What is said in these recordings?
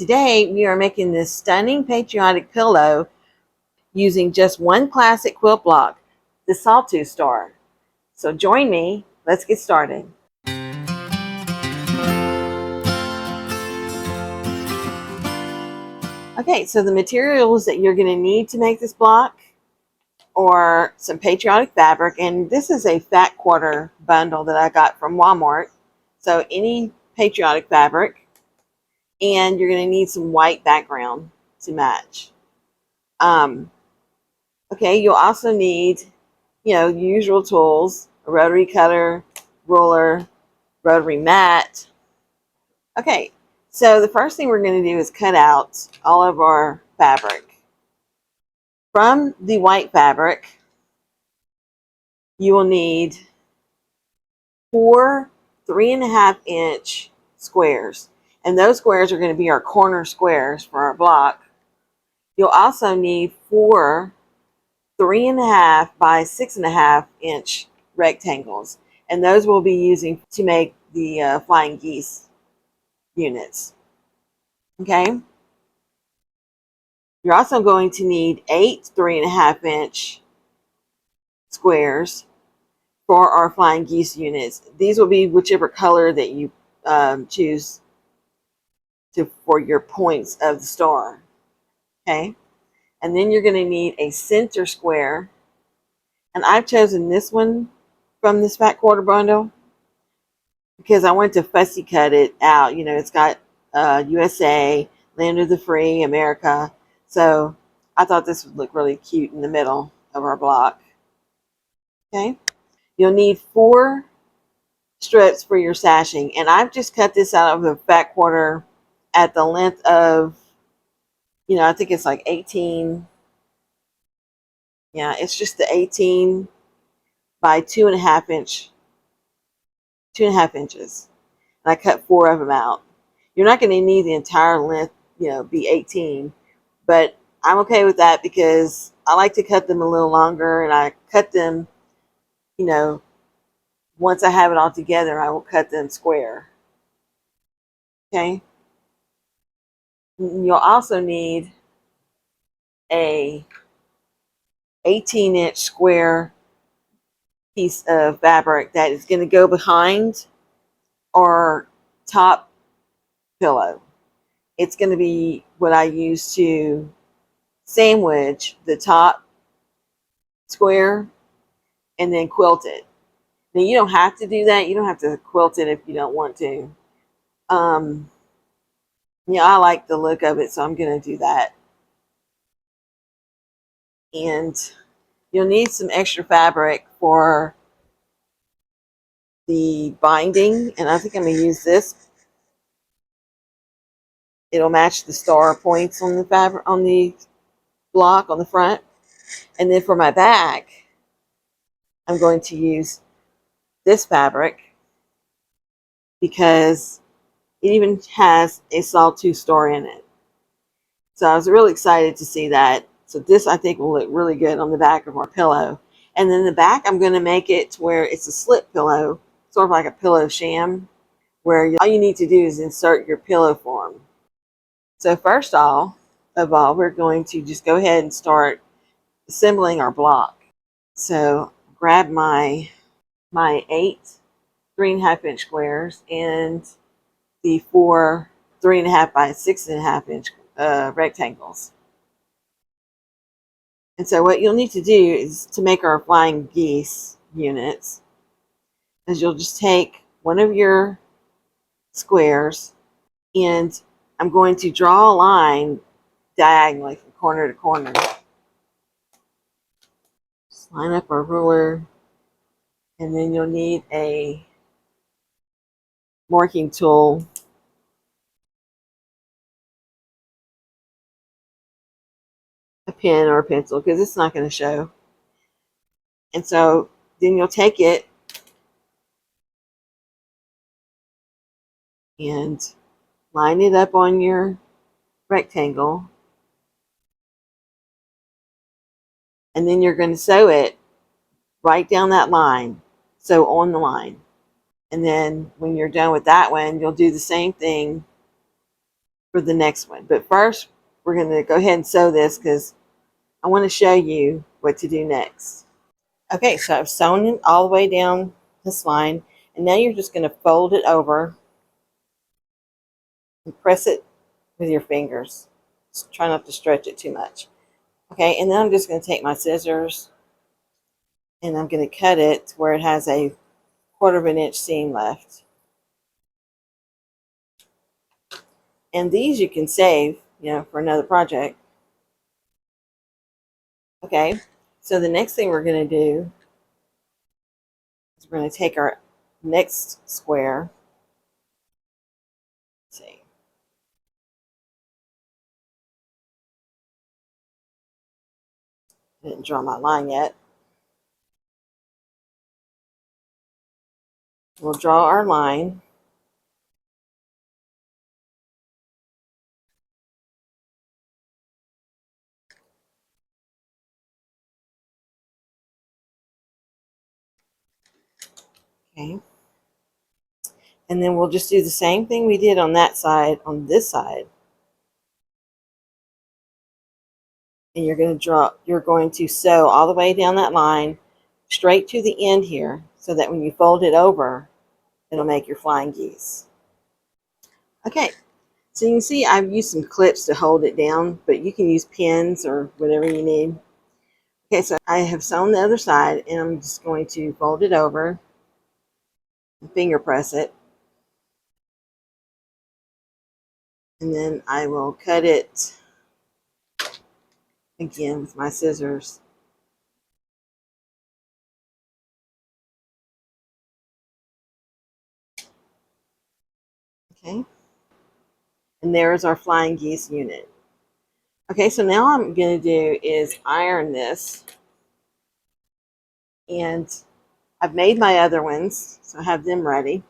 Today we are making this stunning patriotic pillow using just one classic quilt block, the Sawtooth Star. So join me, let's get started. Okay, so the materials that you're going to need to make this block are some patriotic fabric, and this is a fat quarter bundle that I got from Walmart. So any patriotic fabric, and you're going to need some white background to match. Okay, you'll also need, your usual tools, a rotary cutter, ruler, rotary mat. Okay, so the first thing we're going to do is cut out all of our fabric. From the white fabric, you will need 4 3.5-inch squares. And those squares are going to be our corner squares for our block. You'll also need 4 3.5 by 6.5-inch rectangles, and those we'll be using to make the flying geese units. Okay, you're also going to need 8 3.5-inch squares for our flying geese units. These will be whichever color that you choose for your points of the star. Okay, and then you're going to need a center square, and I've chosen this one from this fat quarter bundle because I wanted to fussy cut it out. It's got USA, Land of the Free, America. So I thought this would look really cute in the middle of our block. Okay, you'll need 4 strips for your sashing, and I've just cut this out of the fat quarter at the length of, I think it's like 18. Yeah, it's just the 18 by 2.5 inches. And I cut 4 of them out. You're not going to need the entire length, be 18, but I'm okay with that because I like to cut them a little longer, and I cut them, once I have it all together, I will cut them square. Okay. You'll also need a 18-inch square piece of fabric that is going to go behind our top pillow. It's going to be what I use to sandwich the top square and then quilt it. Now, you don't have to do that. You don't have to quilt it if you don't want to. I like the look of it, so I'm going to do that. And you'll need some extra fabric for the binding, and I think I'm going to use this. It'll match the star points on the fabric, on the block on the front. And then for my back, I'm going to use this fabric because it even has a Sawtooth Star in it. So I was really excited to see that. So this, I think, will look really good on the back of our pillow. And then the back, I'm going to make it to where it's a slip pillow, sort of like a pillow sham, where all you need to do is insert your pillow form. So first of all, we're going to just go ahead and start assembling our block. So grab my 8 3.5-inch squares and the 4 3.5 by 6.5-inch rectangles. And so what you'll need to do is, to make our flying geese units, is you'll just take one of your squares, and I'm going to draw a line diagonally from corner to corner. Just line up our ruler, and then you'll need a marking tool. A pen or a pencil, because it's not going to show. And so then you'll take it and line it up on your rectangle, and then you're going to sew it right down that line, sew on the line. And then when you're done with that one, you'll do the same thing for the next one. But first, we're going to go ahead and sew this because I want to show you what to do next. Okay, so I've sewn it all the way down this line, and now you're just going to fold it over and press it with your fingers. Just try not to stretch it too much. Okay, and then I'm just going to take my scissors and I'm going to cut it to where it has a 1/4 of an inch seam left. And these you can save, for another project. Okay, so the next thing we're going to do is we're going to take our next square. Let's see. I didn't draw my line yet. We'll draw our line. Okay. And then we'll just do the same thing we did on that side, on this side. And you're going to sew all the way down that line straight to the end here so that when you fold it over, it'll make your flying geese. Okay, so you can see I've used some clips to hold it down, but you can use pins or whatever you need. Okay, so I have sewn the other side and I'm just going to fold it over and finger press it. And then I will cut it again with my scissors. Okay, and there's our flying geese unit. Okay, so now what I'm going to do is iron this. And I've made my other ones, so I have them ready.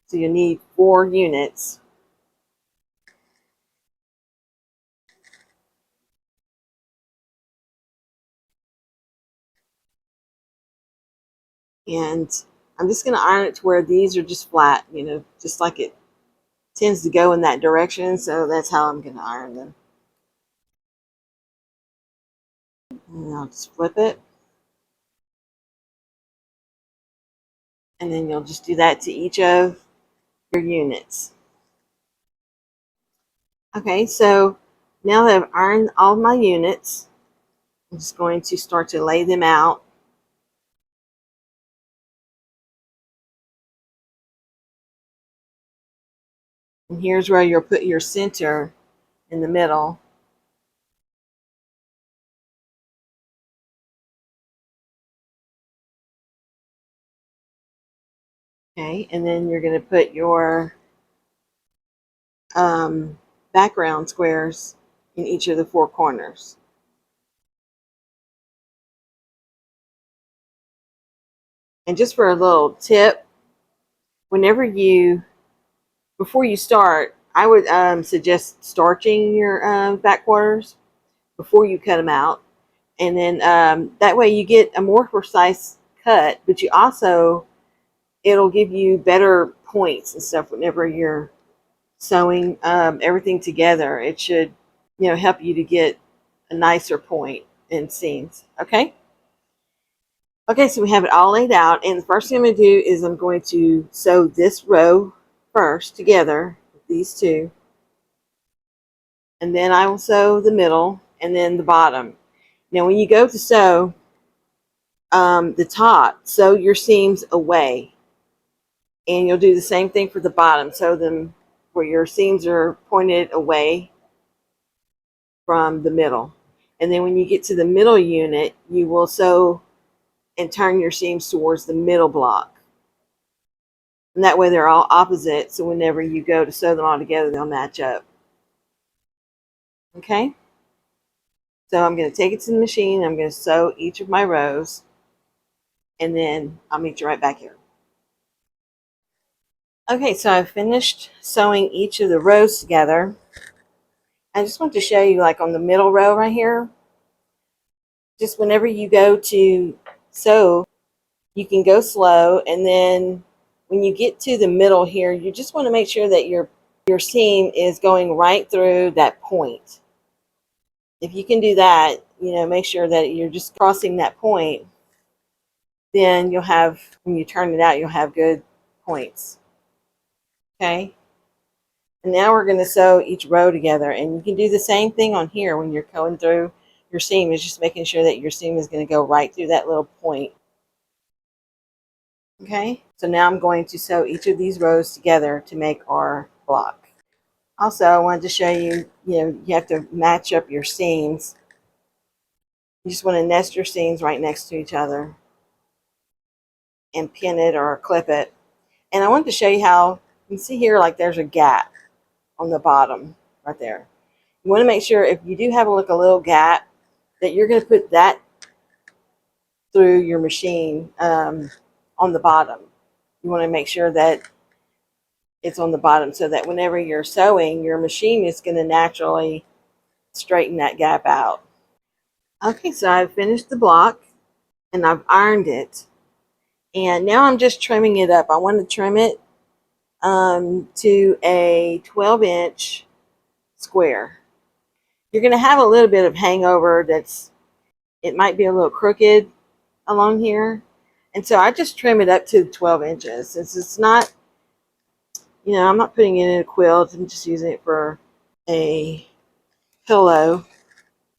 So you need 4 units. And I'm just going to iron it to where these are just flat, just like it tends to go in that direction. So that's how I'm going to iron them. And I'll just flip it. And then you'll just do that to each of your units. Okay, so now that I've ironed all my units, I'm just going to start to lay them out. And here's where you'll put your center in the middle. Okay, and then you're going to put your background squares in each of the 4 corners. And just for a little tip, before you start, I would suggest starching your back quarters before you cut them out. And then that way you get a more precise cut, but it'll give you better points and stuff whenever you're sewing everything together. It should, help you to get a nicer point in seams. Okay? Okay, so we have it all laid out, and the first thing I'm going to do is I'm going to sew this row first together, these two, and then I will sew the middle and then the bottom. Now when you go to sew the top, sew your seams away, and you'll do the same thing for the bottom. Sew them where your seams are pointed away from the middle. And then when you get to the middle unit, you will sew and turn your seams towards the middle block. And that way they're all opposite, so whenever you go to sew them all together, they'll match up. Okay? So I'm going to take it to the machine. I'm going to sew each of my rows, and then I'll meet you right back here. Okay, so I've finished sewing each of the rows together. I just want to show you, like on the middle row right here, just whenever you go to sew, you can go slow, and then when you get to the middle here, you just want to make sure that you're your seam is going right through that point. If you can do that, make sure that you're just crossing that point, then you'll have, when you turn it out, you'll have good points. Okay? And now we're going to sew each row together. And you can do the same thing on here when you're going through your seam, is just making sure that your seam is going to go right through that little point. Okay? So now I'm going to sew each of these rows together to make our block. Also, I wanted to show you, you have to match up your seams. You just want to nest your seams right next to each other and pin it or clip it. And I wanted to show you how, you can see here, like there's a gap on the bottom right there. You want to make sure, if you do have a little gap, that you're going to put that through your machine on the bottom. You want to make sure that it's on the bottom so that whenever you're sewing, your machine is going to naturally straighten that gap out. Okay, so I've finished the block and I've ironed it. And now I'm just trimming it up. I want to trim it to a 12-inch square. You're going to have a little bit of hangover it might be a little crooked along here. And so I just trim it up to 12 inches. Since it's not, I'm not putting it in a quilt. I'm just using it for a pillow.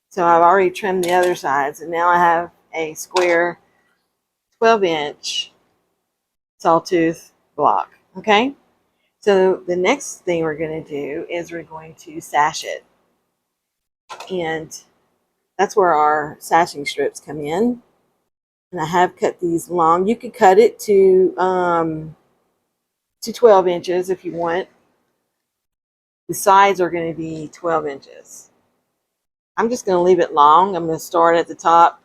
So I've already trimmed the other sides. And now I have a square 12-inch sawtooth block. Okay? So the next thing we're going to do is we're going to sash it. And that's where our sashing strips come in. And I have cut these long. You could cut it to 12 inches if you want. The sides are going to be 12 inches. I'm just going to leave it long. I'm going to start at the top,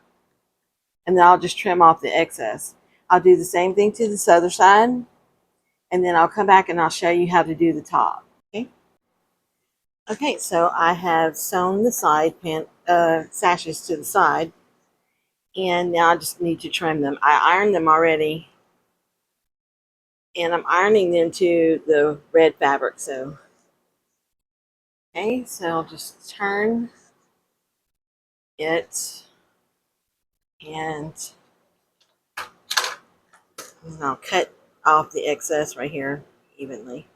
and then I'll just trim off the excess. I'll do the same thing to this other side, and then I'll come back and I'll show you how to do the top. Okay. Okay, so I have sewn the side sashes to the side, and now I just need to trim them. I ironed them already, and I'm ironing them to the red fabric. So, okay, so I'll just turn it, and I'll cut off the excess right here evenly.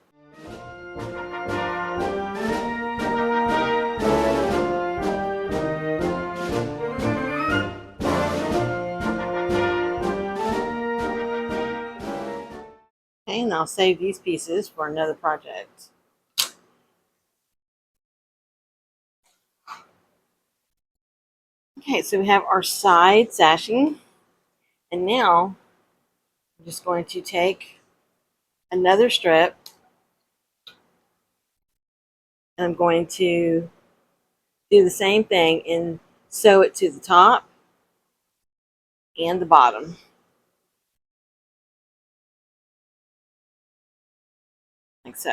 Okay, and I'll save these pieces for another project. Okay, so we have our side sashing, and now I'm just going to take another strip, and I'm going to do the same thing and sew it to the top and the bottom. Like so.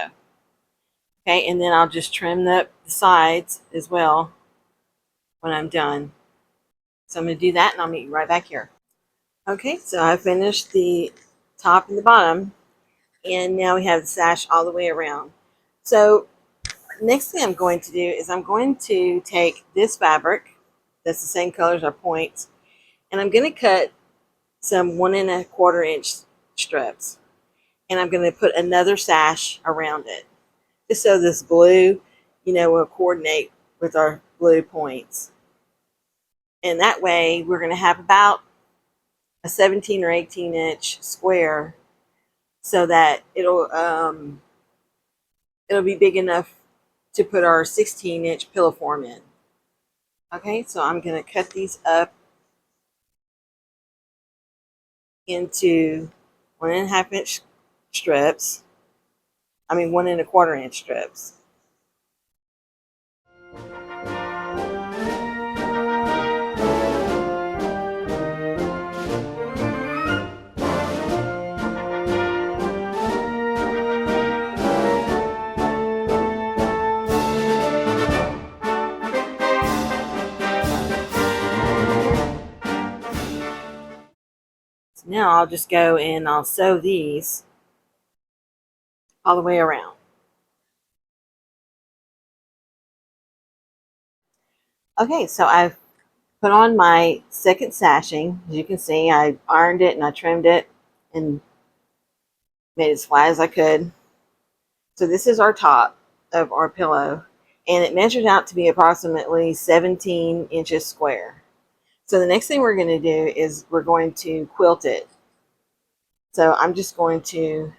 Okay, and then I'll just trim the sides as well when I'm done. So I'm going to do that, and I'll meet you right back here. Okay, so I finished the top and the bottom, and now we have the sash all the way around. So next thing I'm going to do is I'm going to take this fabric that's the same color as our points, and I'm going to cut some 1 1/4 inch strips, and I'm going to put another sash around it, just so this blue, will coordinate with our blue points. And that way we're going to have about a 17 or 18 inch square, so that it'll be big enough to put our 16-inch pillow form in. Okay, so I'm going to cut these up into 1 1/2 inch strips. 1 1/4 inch strips. So now I'll just go and I'll sew these all the way around. Okay, so I've put on my second sashing. As you can see, I ironed it and I trimmed it and made it as flat as I could. So this is our top of our pillow, and it measured out to be approximately 17 inches square. So the next thing we're going to do is we're going to quilt it. So I'm just going to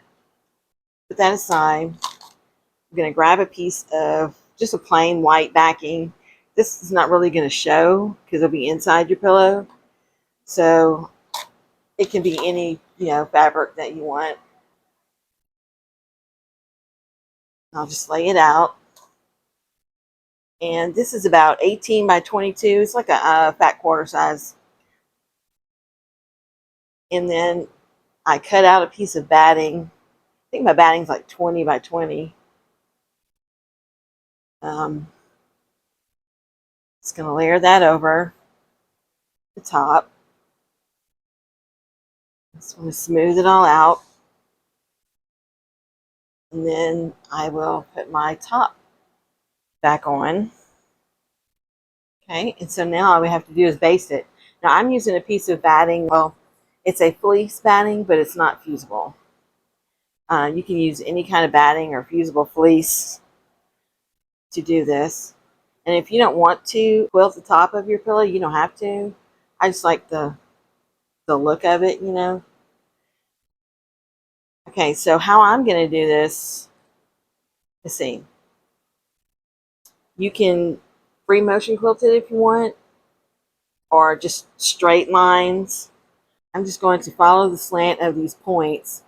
put that aside. I'm going to grab a piece of just a plain white backing. This is not really going to show because it'll be inside your pillow. So it can be any, fabric that you want. I'll just lay it out. And this is about 18 by 22. It's like a fat quarter size. And then I cut out a piece of batting. I think my batting's like 20 by 20. Just going to layer that over the top. Just want to smooth it all out. And then I will put my top back on. Okay, and so now all we have to do is baste it. Now I'm using a piece of batting. Well, it's a fleece batting, but it's not fusible. You can use any kind of batting or fusible fleece to do this. And if you don't want to quilt the top of your pillow, you don't have to. I just like the look of it, Okay, so how I'm going to do this, let's see. You can free motion quilt it if you want, or just straight lines. I'm just going to follow the slant of these points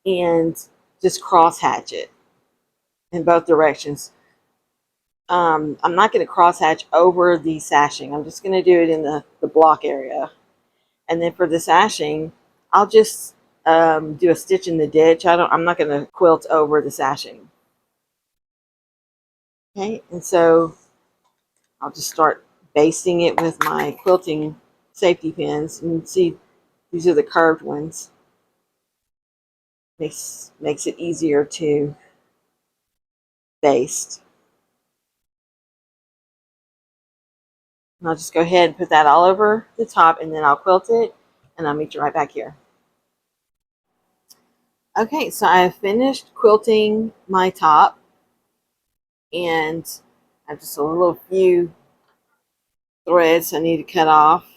and just cross hatch it in both directions. I'm not going to cross hatch over the sashing. I'm just going to do it in the block area. And then for the sashing, I'll just do a stitch in the ditch. I'm not going to quilt over the sashing. Okay, and so I'll just start basting it with my quilting safety pins. And see, these are the curved ones. Makes it easier to baste. And I'll just go ahead and put that all over the top, and then I'll quilt it, and I'll meet you right back here. Okay, so I have finished quilting my top, and I have just a little few threads I need to cut off.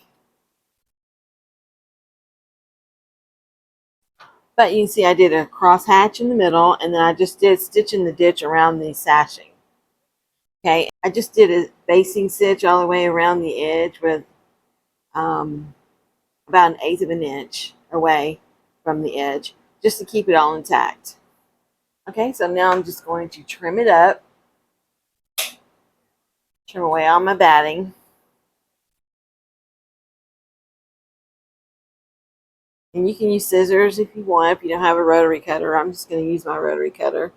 But you can see I did a cross hatch in the middle, and then I just did stitch in the ditch around the sashing. Okay, I just did a basting stitch all the way around the edge with about 1/8 of an inch away from the edge, just to keep it all intact. Okay, so now I'm just going to trim it up, trim away all my batting. And you can use scissors if you want, if you don't have a rotary cutter. I'm just going to use my rotary cutter.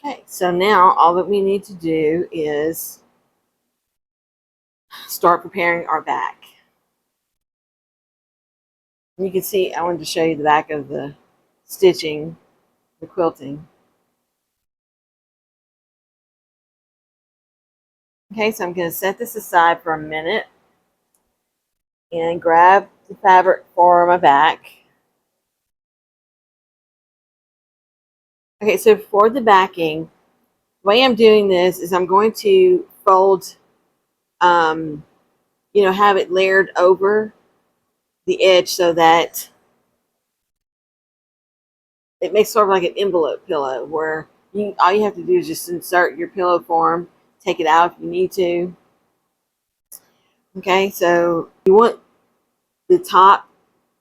Okay, so now all that we need to do is start preparing our back. And you can see, I wanted to show you the back of the stitching, the quilting. Okay, so I'm going to set this aside for a minute and grab the fabric for my back. Okay, so for the backing, the way I'm doing this is I'm going to fold, have it layered over the edge so that it makes sort of like an envelope pillow where all you have to do is just insert your pillow form, take it out if you need to. Okay, so you want the top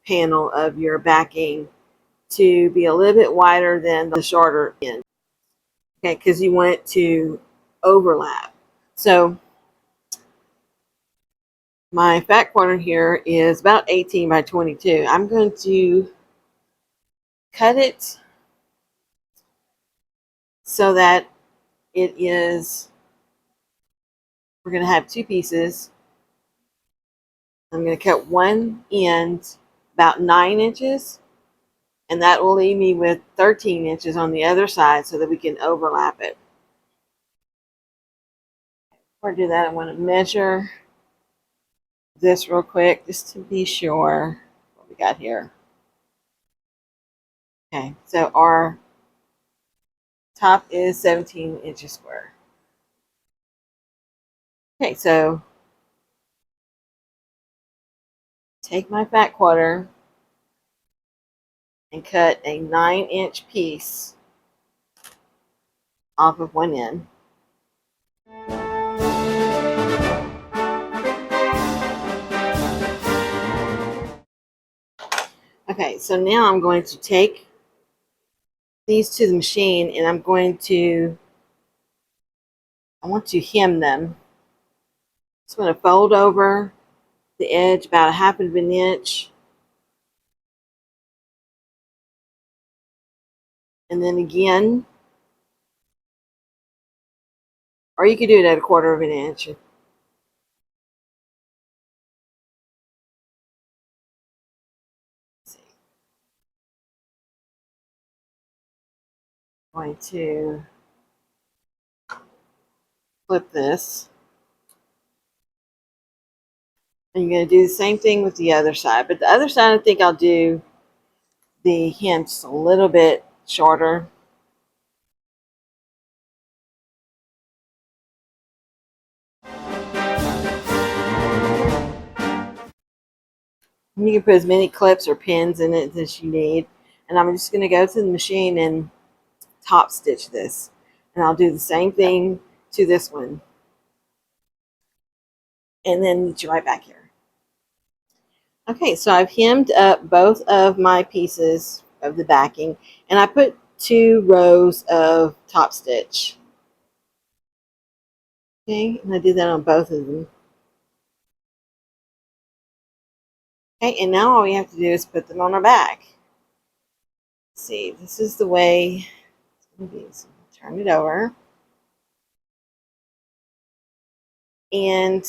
panel of your backing to be a little bit wider than the shorter end. Okay, because you want it to overlap. So my fat corner here is about 18 by 22. I'm going to cut it so that it is, we're going to have two pieces. I'm going to cut one end about 9 inches, and that will leave me with 13 inches on the other side so that we can overlap it. Before I do that, I want to measure this real quick just to be sure what we got here. Okay, so our top is 17 inches square. Okay, so take my fat quarter and cut a 9-inch piece off of one end. Okay, so now I'm going to take these to the machine and I want to hem them. Just going to fold over the edge about a half of an inch. And then again, or you could do it at a quarter of an inch. I'm going to flip this. And you're going to do the same thing with the other side. But the other side, I think I'll do the hem just a little bit shorter. You can put as many clips or pins in it as you need. And I'm just going to go to the machine and top stitch this. And I'll do the same thing to this one. And then meet you right back here. Okay, so I've hemmed up both of my pieces of the backing. And I put 2 rows of top stitch. Okay, and I did that on both of them. Okay, and now all we have to do is put them on our back. Let's see, this is the way it's going to be. So turn it over. And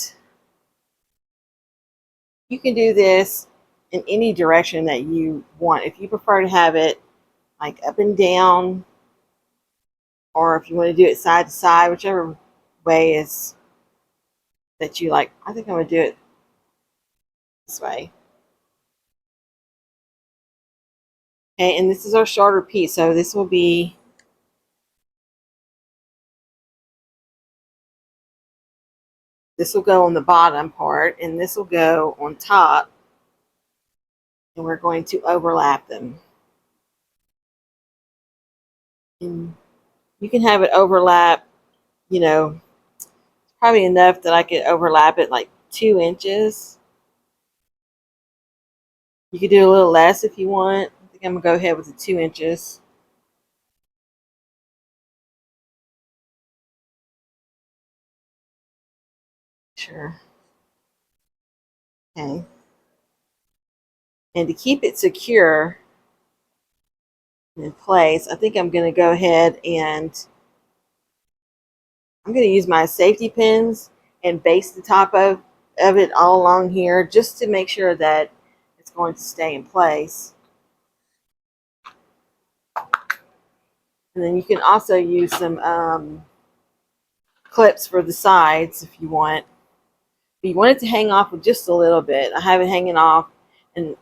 you can do this in any direction that you want. If you prefer to have it like up and down, or if you want to do it side to side, whichever way is that you like. I think I'm going to do it this way. Okay, and this is our shorter piece, so this will go on the bottom part, and this will go on top, and we're going to overlap them. And you can have it overlap, probably enough that I could overlap it like 2 inches. You could do a little less if you want. I think I'm going to go ahead with the 2 inches. Sure. Okay. And to keep it secure in place, I think I'm going to go ahead and I'm going to use my safety pins and baste the top of it all along here just to make sure that it's going to stay in place. And then you can also use some clips for the sides if you want. But you want it to hang off with just a little bit. I have it hanging off, and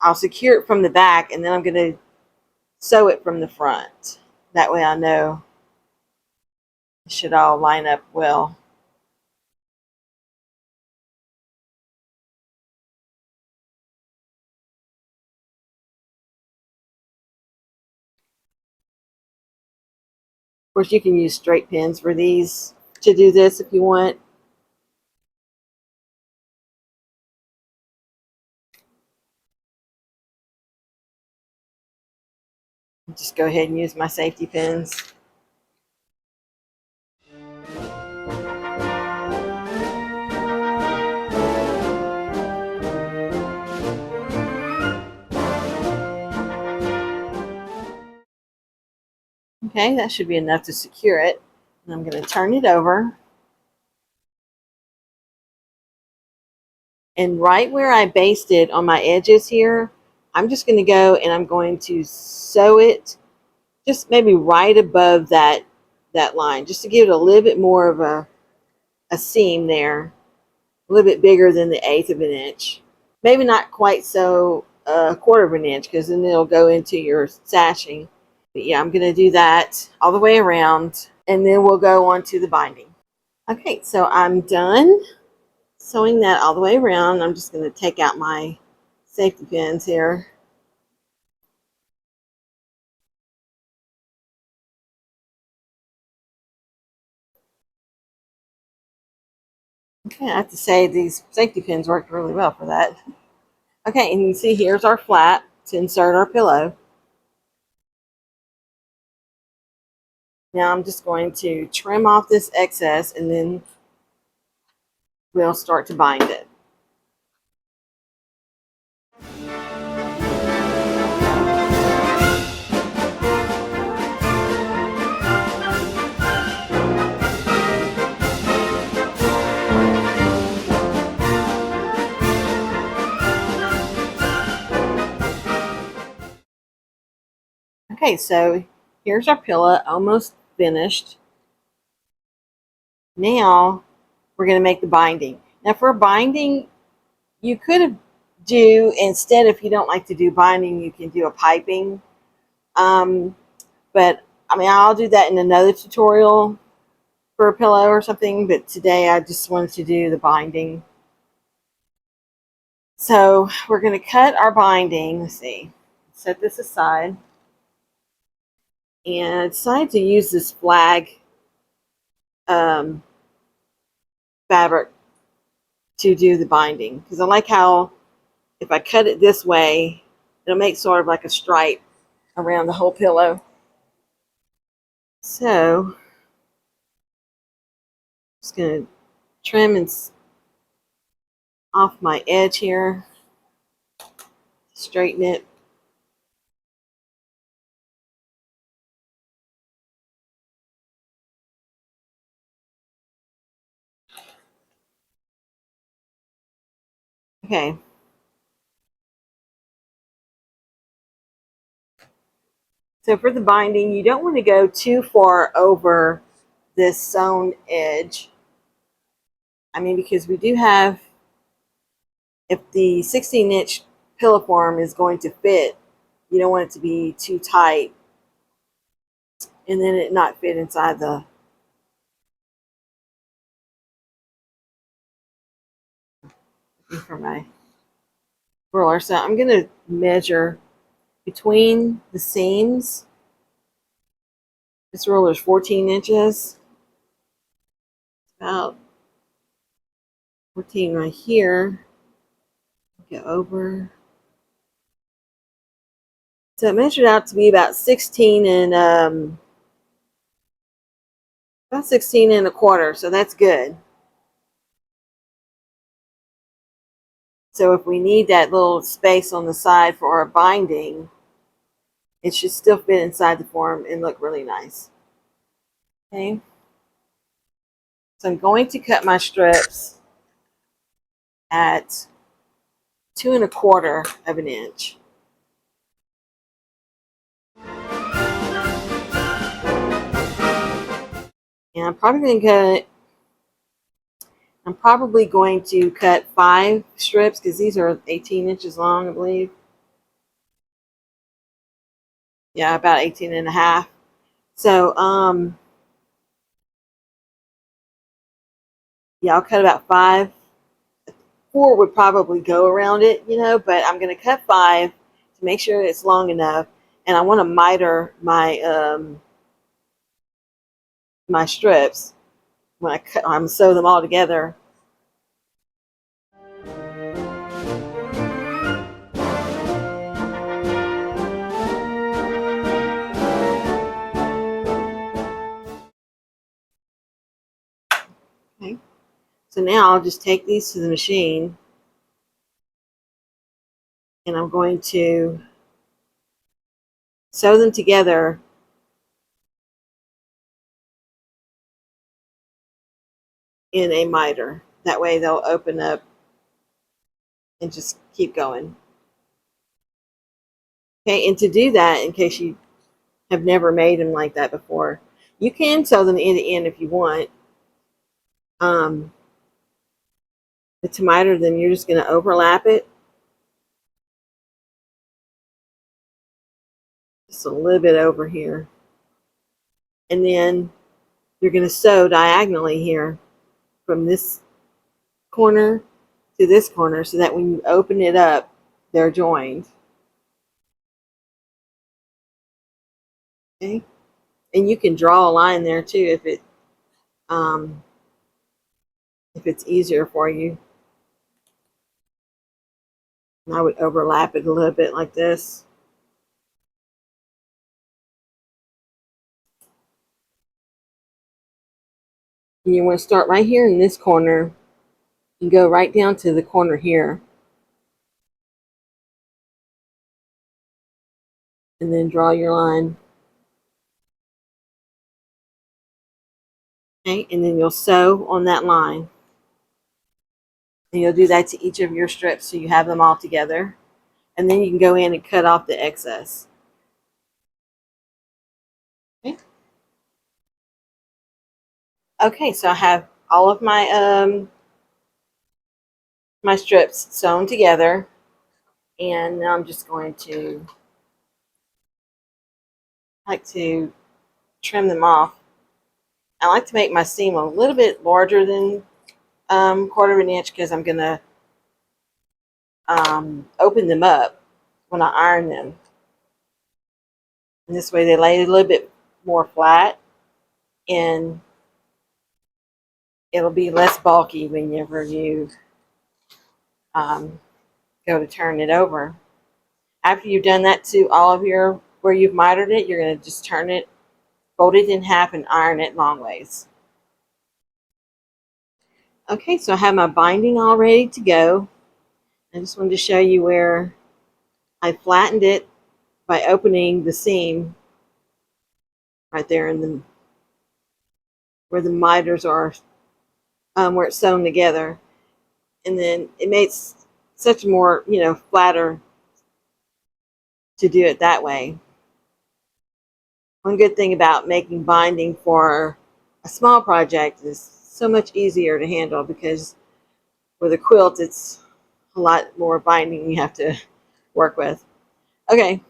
I'll secure it from the back, and then I'm going to sew it from the front. That way I know it should all line up well. Of course, you can use straight pins for these to do this if you want. Just go ahead and use my safety pins. Okay, that should be enough to secure it. And I'm going to turn it over. And right where I basted on my edges here, I'm just going to go and I'm going to sew it just maybe right above that line, just to give it a little bit more of a seam there, a little bit bigger than the 1/8 of an inch. Maybe not quite so a 1/4 of an inch, because then it'll go into your sashing. But yeah, I'm going to do that all the way around, and then we'll go on to the binding. Okay, so I'm done sewing that all the way around. I'm just going to take out my safety pins here. Okay, I have to say these safety pins worked really well for that. Okay, and you can see here's our flap to insert our pillow. Now I'm just going to trim off this excess, and then we'll start to bind it. Okay, so here's our pillow, almost finished. Now we're going to make the binding. Now for binding, you could do, instead, if you don't like to do binding, you can do a piping. But I mean, I'll do that in another tutorial for a pillow or something, but today I just wanted to do the binding. So we're going to cut our binding. Let's see, set this aside, and I decided to use this flag um, fabric to do the binding, because I like how if I cut it this way, it'll make sort of like a stripe around the whole pillow. So I'm just going to trim and off my edge here, straighten it. Okay. So for the binding, you don't want to go too far over this sewn edge. I mean, because we do have, if the 16-inch pillow form is going to fit, you don't want it to be too tight and then it not fit inside the for my ruler. So I'm going to measure between the seams. This ruler is 14 inches. About 14 right here. Get over. So it measured out to be about 16 and about 16 and a quarter. So that's good. So if we need that little space on the side for our binding, it should still fit inside the form and look really nice. Okay. So I'm going to cut my strips at 2 1/4 of an inch. And I'm probably going to cut 5 strips, because these are 18 inches long, I believe. Yeah, about 18 and a half. So, yeah, I'll cut about 5. 4 would probably go around it, but I'm going to cut 5 to make sure it's long enough. And I want to miter my strips when I'm sew them all together. Okay. So now I'll just take these to the machine, and I'm going to sew them together in a miter. That way they'll open up and just keep going. Okay, and to do that, in case you have never made them like that before, you can sew them end to end if you want. The tomato, then you're just going to overlap it just a little bit over here, and then you're going to sew diagonally here from this corner to this corner so that when you open it up, they're joined. Okay, and you can draw a line there too if it's easier for you. And I would overlap it a little bit like this. And you want to start right here in this corner and go right down to the corner here. And then draw your line. Okay, and then you'll sew on that line. And you'll do that to each of your strips so you have them all together. And then you can go in and cut off the excess. Okay, okay, so I have all of my my strips sewn together, and now I'm just going to trim them off. I like to make my seam a little bit larger than quarter of an inch because I'm going to open them up when I iron them. And this way they lay a little bit more flat, and it'll be less bulky whenever you go to turn it over. After you've done that to all of your, where you've mitered it, you're going to just turn it, fold it in half, and iron it long ways. Okay, so I have my binding all ready to go. I just wanted to show you where I flattened it by opening the seam right there in the where the miters are, where it's sewn together, and then it makes such more, flatter to do it that way. One good thing about making binding for a small project is so much easier to handle, because with a quilt it's a lot more binding you have to work with. Okay,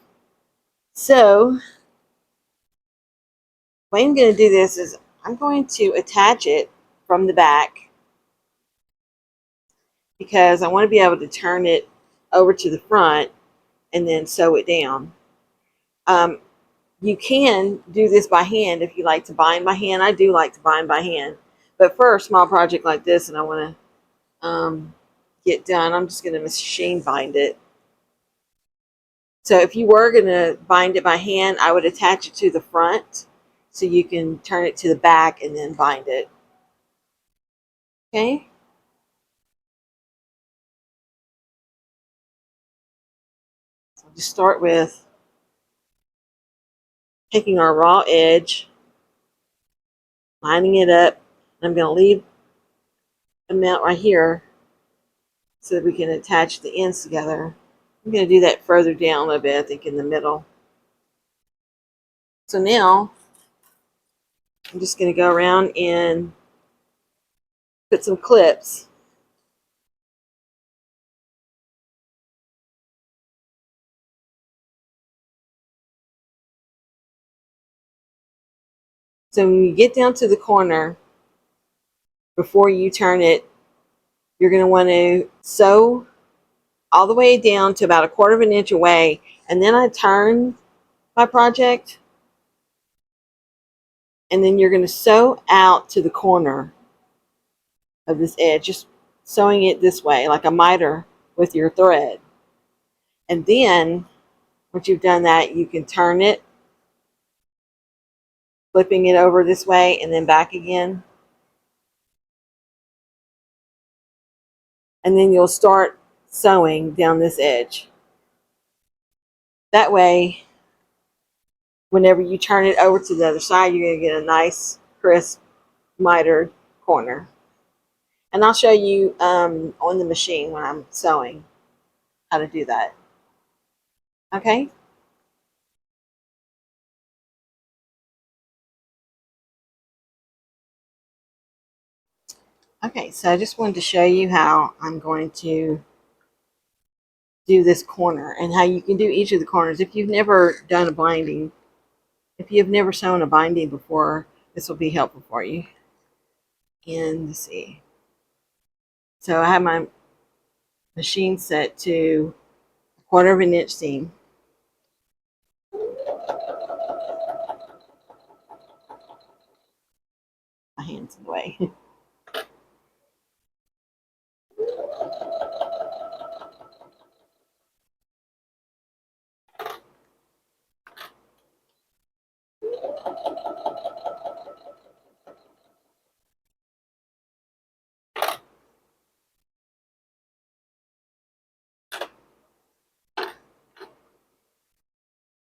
so the way I'm going to do this is I'm going to attach it from the back, because I want to be able to turn it over to the front and then sew it down. You can do this by hand if you like to bind by hand. I do like to bind by hand. But for a small project like this, and I want to get done, I'm just going to machine bind it. So if you were going to bind it by hand, I would attach it to the front so you can turn it to the back and then bind it. Okay? So just start with taking our raw edge, lining it up. I'm going to leave a amount right here so that we can attach the ends together. I'm going to do that further down a little bit, I think in the middle. So now I'm just going to go around and put some clips. So when you get down to the corner, before you turn it, you're going to want to sew all the way down to about a quarter of an inch away, and then I turn my project, and then you're going to sew out to the corner of this edge, just sewing it this way like a miter with your thread. And then once you've done that, you can turn it, flipping it over this way and then back again. And then you'll start sewing down this edge. That way, whenever you turn it over to the other side, you're going to get a nice, crisp, mitered corner. And I'll show you on the machine when I'm sewing. how to do that. Okay. Okay, so I just wanted to show you how I'm going to do this corner and how you can do each of the corners. If you've never done a binding, if you've never sewn a binding before, this will be helpful for you. And let's see. So I have my machine set to 1/4 inch seam. My hand's in the way.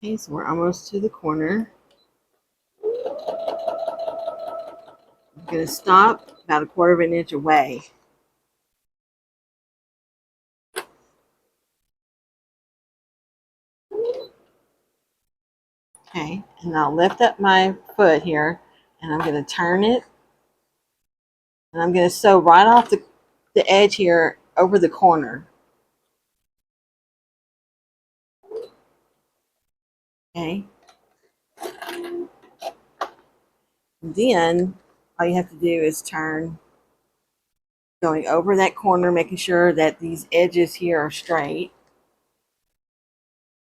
Okay, so we're almost to the corner. I'm going to stop about 1/4 inch away. Okay, and I'll lift up my foot here and I'm going to turn it and I'm going to sew right off the edge here over the corner. Okay, and then all you have to do is turn, going over that corner, making sure that these edges here are straight,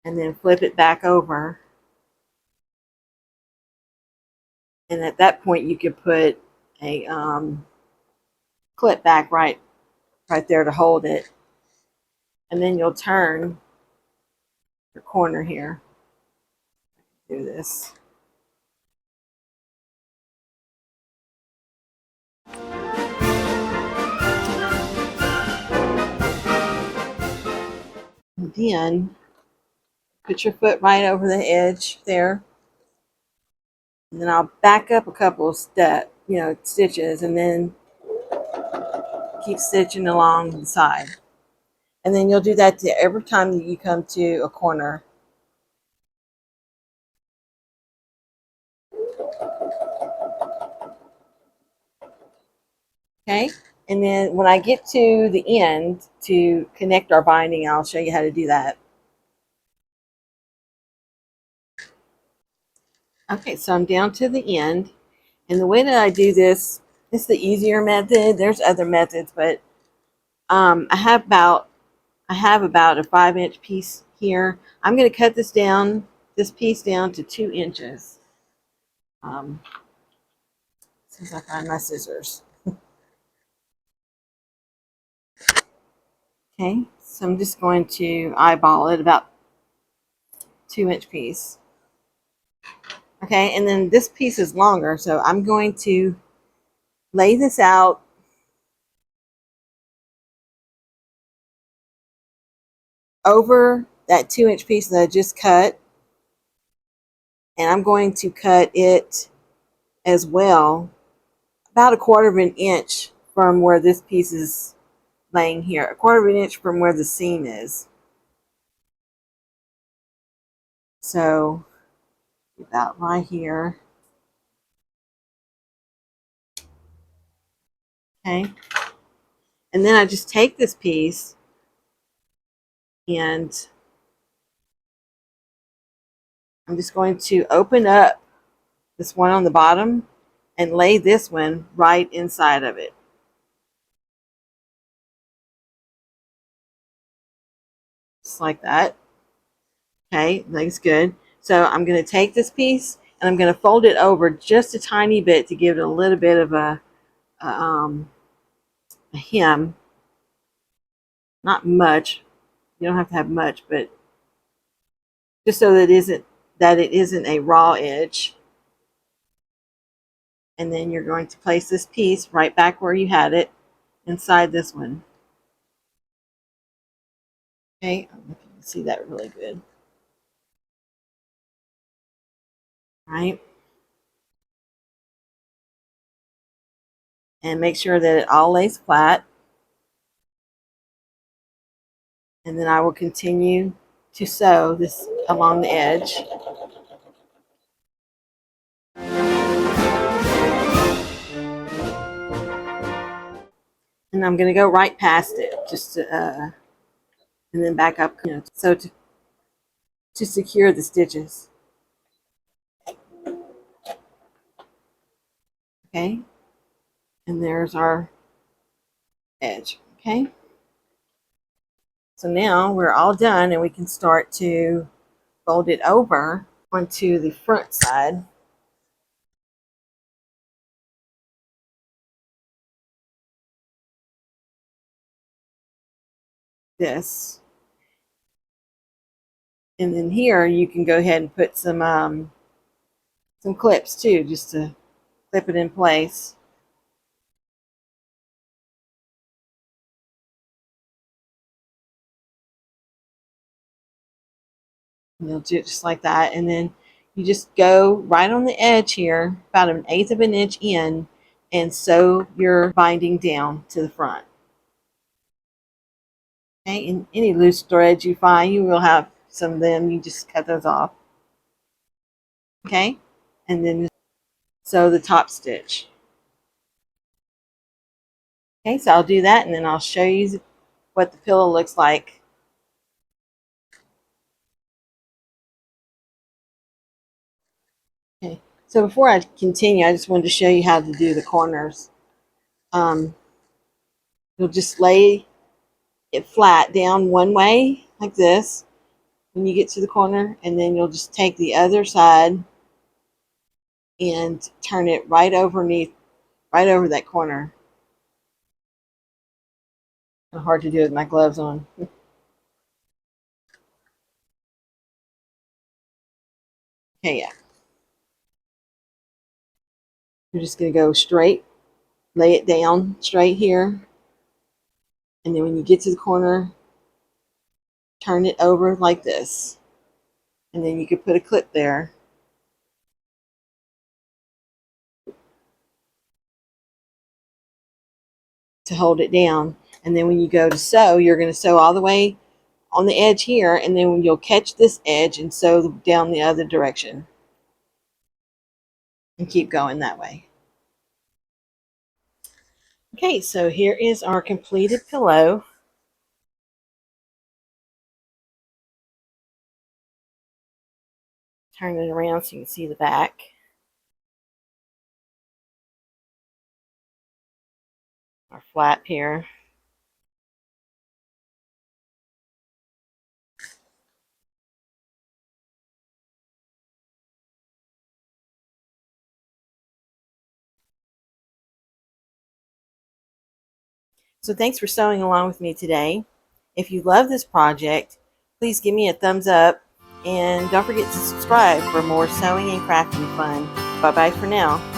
and then flip it back over. And at that point, you could put a clip back right there to hold it, and then you'll turn the corner here. Do this. And then put your foot right over the edge there. And then I'll back up a couple of stitches, and then keep stitching along the side. And then you'll do that to every time that you come to a corner. Okay, and then when I get to the end to connect our binding, I'll show you how to do that. Okay, so I'm down to the end, and the way that I do this is the easier method. There's other methods, but I have about a 5-inch piece here. I'm going to cut this piece down to 2 inches. Since I find my scissors. Okay, so I'm just going to eyeball it, about 2-inch piece. Okay, and then this piece is longer, so I'm going to lay this out over that 2-inch piece that I just cut, and I'm going to cut it as well about 1/4 inch from where this piece is laying here, 1/4 inch from where the seam is. So about right here. Okay, and then I just take this piece and I'm just going to open up this one on the bottom and lay this one right inside of it. Just like that. Okay, looks good. So I'm going to take this piece and I'm going to fold it over just a tiny bit to give it a little bit of a hem. Not much. You don't have to have much, but just so that it isn't a raw edge. And then you're going to place this piece right back where you had it inside this one. Okay, I don't know if you can see that really good. All right. And make sure that it all lays flat. And then I will continue to sew this along the edge. And I'm going to go right past it, just to, and then back up, so to secure the stitches. Okay, and there's our edge. Okay, so now we're all done, and we can start to fold it over onto the front side. This, and then here you can go ahead and put some clips too, just to clip it in place. And you'll do it just like that, and then you just go right on the edge here, about 1/8 of an inch in, and sew your binding down to the front. Okay, and any loose threads you find, you will have some of them. You just cut those off. Okay, and then sew the top stitch. Okay, so I'll do that, and then I'll show you what the pillow looks like. Okay, so before I continue, I just wanted to show you how to do the corners. You'll just lay it flat down one way like this when you get to the corner, and then you'll just take the other side and turn it right over that corner. It's hard to do with my gloves on. Okay, yeah. You're just going to go straight, lay it down straight here, and then when you get to the corner, turn it over like this, and then you could put a clip there. To hold it down, and then when you go to sew, you're going to sew all the way on the edge here, and then you'll catch this edge and sew down the other direction, and keep going that way. Okay, so here is our completed pillow. Turn it around so you can see the back. Our flap here. So thanks for sewing along with me today. If you love this project, please give me a thumbs up, and don't forget to subscribe for more sewing and crafting fun. Bye bye for now.